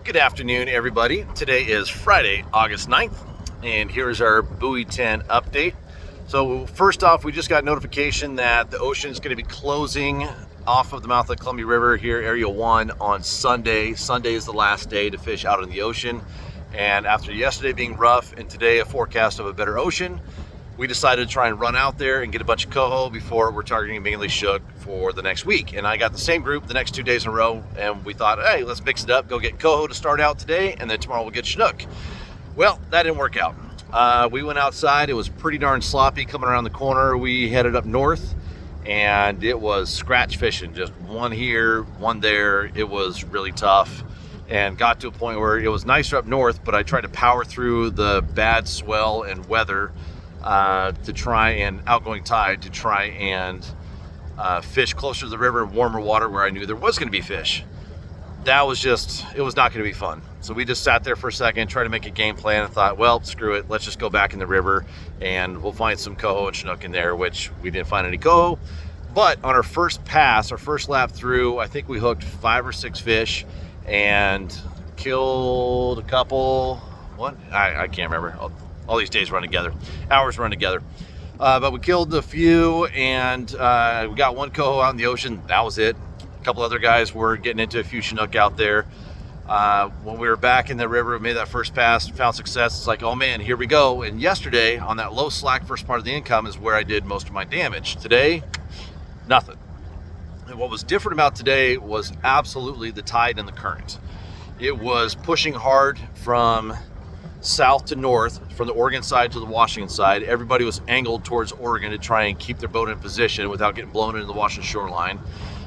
Good afternoon, everybody. Today is Friday, August 9th, and here's our Buoy 10 update. So first off, we just got notification that the ocean is going to be closing off of the mouth of the Columbia River here, Area 1, on Sunday. Sunday is the last day to fish out in the ocean, and after yesterday being rough and today a forecast of a better ocean, we decided to try and run out there and get a bunch of coho before we're targeting mainly snook for the next week. And I got the same group the next 2 days in a row, and we thought, hey, let's mix it up, go get coho to start out today, and then tomorrow we'll get snook. Well, that didn't work out. We went outside. It was pretty darn sloppy coming around the corner. We headed up north, and it was scratch fishing, just one here, one there. It was really tough, and got to a point where it was nicer up north, but I tried to power through the bad swell and weather to try and outgoing tide to try and fish closer to the river, warmer water where I knew there was going to be fish. That was just, it was not going to be fun. So we just sat there for a second, tried to make a game plan, and thought, well, screw it, let's just go back in the river and we'll find some coho and chinook in there, which we didn't find any coho. But on our first pass, our first lap through, I think we hooked 5 or 6 fish and killed a couple. What? I can't remember. All these days run together, hours run together. But we killed a few, and we got one coho out in the ocean. That was it. A couple other guys were getting into a few chinook out there. When we were back in the river, we made that first pass, found success. It's like, oh man, here we go. And yesterday, on that low slack first part of the income, is where I did most of my damage. Today, nothing. And what was different about today was absolutely the tide and the current. It was pushing hard from south to north, from the Oregon side to the Washington side. Everybody was angled towards Oregon to try and keep their boat in position without getting blown into the Washington shoreline.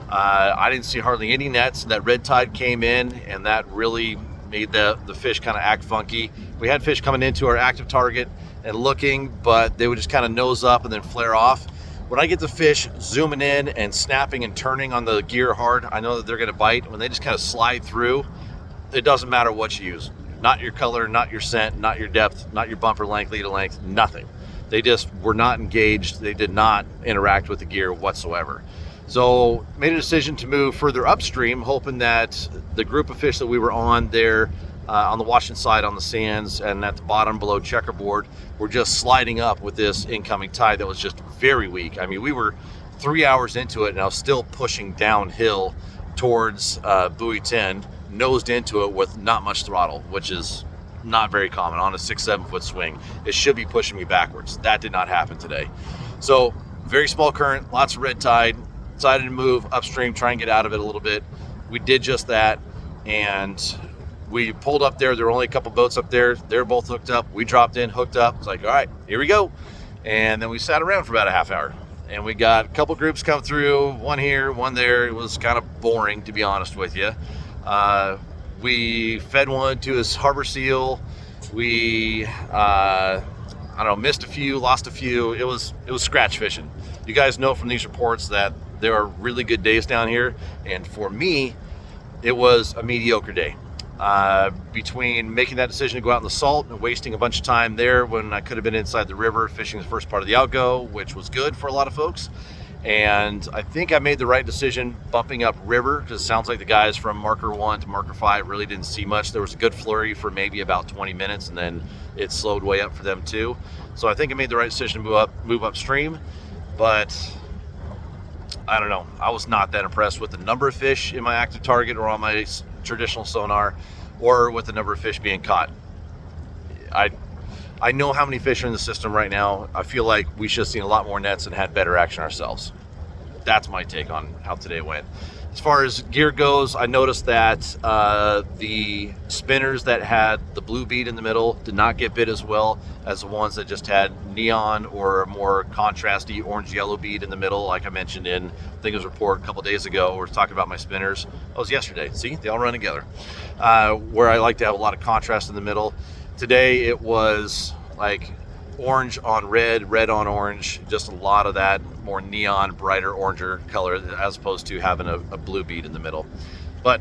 I didn't see hardly any nets. That red tide came in, and that really made the fish kind of act funky. We had fish coming into our active target and looking, but they would just kind of nose up and then flare off. When I get the fish zooming in and snapping and turning on the gear hard, I know that they're going to bite. When they just kind of slide through, it doesn't matter what you use. Not your color, not your scent, not your depth, not your bumper length, leader length, nothing. They just were not engaged. They did not interact with the gear whatsoever. So made a decision to move further upstream, hoping that the group of fish that we were on there on the Washington side on the sands and at the bottom below checkerboard were just sliding up with this incoming tide that was just very weak. I mean, we were 3 hours into it and I was still pushing downhill towards Buoy 10, nosed into it with not much throttle, which is not very common on a 6-7 foot swing. It should be pushing me backwards. That did not happen today. So very small current, lots of red tide. Decided to move upstream, try and get out of it a little bit. We did just that, and we pulled up there. There were only a couple boats up there. They were both hooked up. We dropped in, hooked up. It's like, all right, here we go. And then we sat around for about a half hour, and we got a couple groups come through, one here, one there. It was kind of boring, to be honest with you. We fed one to his harbor seal. We, I don't know, missed a few, lost a few. It was scratch fishing. You guys know from these reports that there are really good days down here, and for me, it was a mediocre day. Between making that decision to go out in the salt and wasting a bunch of time there when I could have been inside the river fishing the first part of the outgo, which was good for a lot of folks. And I think I made the right decision bumping up river, because it sounds like the guys from marker 1 to marker 5 really didn't see much. There was a good flurry for maybe about 20 minutes, and then it slowed way up for them too. So I think I made the right decision to move upstream, but I don't know. I was not that impressed with the number of fish in my active target or on my traditional sonar, or with the number of fish being caught. I know how many fish are in the system right now. I feel like we should have seen a lot more nets and had better action ourselves. That's my take on how today went. As far as gear goes, I noticed that the spinners that had the blue bead in the middle did not get bit as well as the ones that just had neon or a more contrasty orange-yellow bead in the middle, like I mentioned in, I think it was a report a couple days ago. We were talking about my spinners. That was yesterday. See, they all run together. Where I like to have a lot of contrast in the middle. Today it was like orange on red, red on orange, just a lot of that more neon, brighter, oranger color as opposed to having a blue bead in the middle. But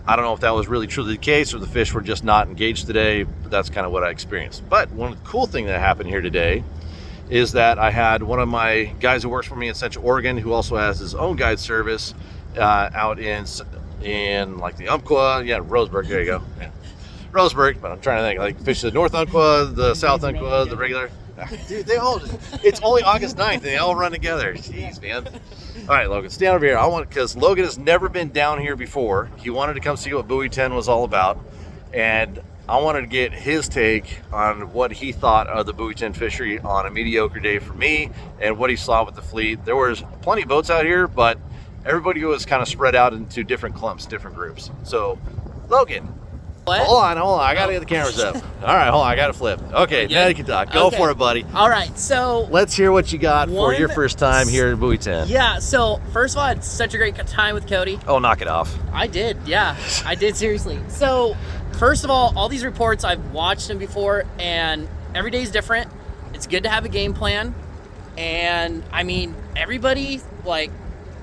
I don't know if that was really truly the case or the fish were just not engaged today, but that's kind of what I experienced. But one of the cool things that happened here today is that I had one of my guys who works for me in Central Oregon, who also has his own guide service out in in like the Umpqua. Yeah, Roseburg. There you go. Yeah. Roseburg, but I'm trying to think. Like fish the North Umpqua, the South Umpqua, the regular. Dude, they all. It's only August 9th, and they all run together. Jeez, man. All right, Logan, stand over here. I want because Logan has never been down here before. He wanted to come see what Buoy 10 was all about, and I wanted to get his take on what he thought of the Buoy 10 fishery on a mediocre day for me, and what he saw with the fleet. There was plenty of boats out here, but everybody was kind of spread out into different clumps, different groups. So, Logan. What? Hold on. I gotta get the cameras up. All right, hold on, I gotta flip. Okay, now you can talk. Go for it, buddy. All right, so let's hear what you got for your first time here at Buoy 10. Yeah, so first of all, I had such a great time with Cody. Oh, knock it off. I did, yeah, I did, seriously. So first of all these reports, I've watched them before, and every day is different. It's good to have a game plan, and I mean, everybody like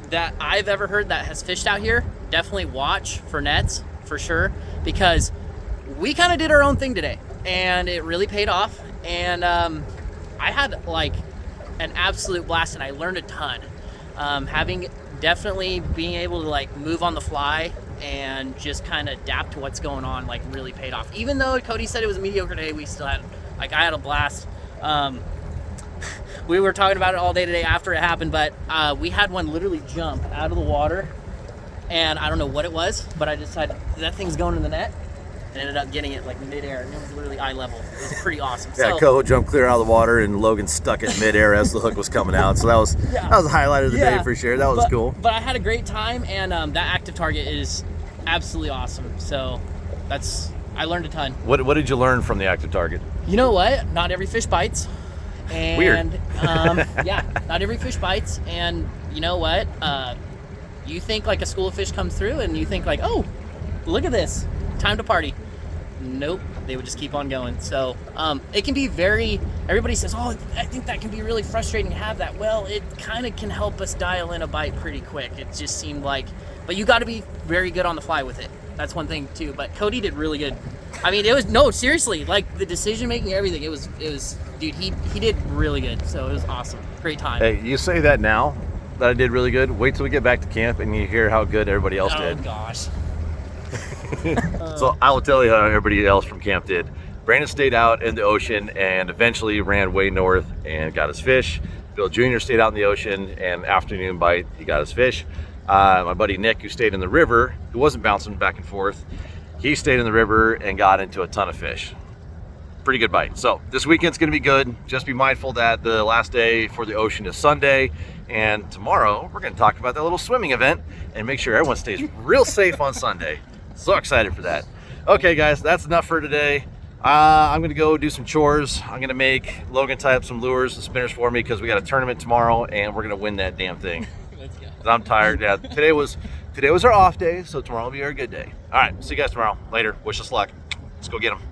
that I've ever heard that has fished out here, definitely watch for nets for sure, because we kind of did our own thing today and it really paid off. And I had like an absolute blast, and I learned a ton. Definitely being able to like move on the fly and just kind of adapt to what's going on, like really paid off. Even though Cody said it was a mediocre day, we still had, like, I had a blast. We were talking about it all day today after it happened, but we had one literally jump out of the water, and I don't know what it was, but I decided that thing's going in the net, and ended up getting it like midair, and it was literally eye level. It was pretty awesome. Yeah, so, Coho jumped clear out of the water, and Logan stuck it midair as the hook was coming out. So that was a highlight of the day for sure. That was cool. But I had a great time, and that active target is absolutely awesome. So I learned a ton. What did you learn from the active target? You know what? Not every fish bites. And, weird. Yeah, not every fish bites. And you know what? You think like a school of fish comes through, and you think like, oh, look at this, time to party. Nope, they would just keep on going. So it can be everybody says, oh, I think that can be really frustrating to have that. Well, it kind of can help us dial in a bite pretty quick. It just seemed like, but you got to be very good on the fly with it. That's one thing too. But Cody did really good. I mean, seriously, like the decision making, everything. It was, dude, he did really good. So it was awesome. Great time. Hey, you say that now that I did really good. Wait till we get back to camp and you hear how good everybody else did. Oh gosh. So I will tell you how everybody else from camp did. Brandon stayed out in the ocean and eventually ran way north and got his fish. Bill Jr. stayed out in the ocean, and afternoon bite, he got his fish. My buddy Nick, who stayed in the river, who wasn't bouncing back and forth, he stayed in the river and got into a ton of fish. Pretty good bite. So this weekend's going to be good. Just be mindful that the last day for the ocean is Sunday, and tomorrow we're going to talk about that little swimming event and make sure everyone stays real safe on Sunday. So excited for that. Okay, guys, that's enough for today. I'm going to go do some chores. I'm going to make Logan tie up some lures and spinners for me because we got a tournament tomorrow, and we're going to win that damn thing. Let's go. I'm tired. Yeah, today was our off day, so tomorrow will be our good day. All right, see you guys tomorrow. Later. Wish us luck. Let's go get them.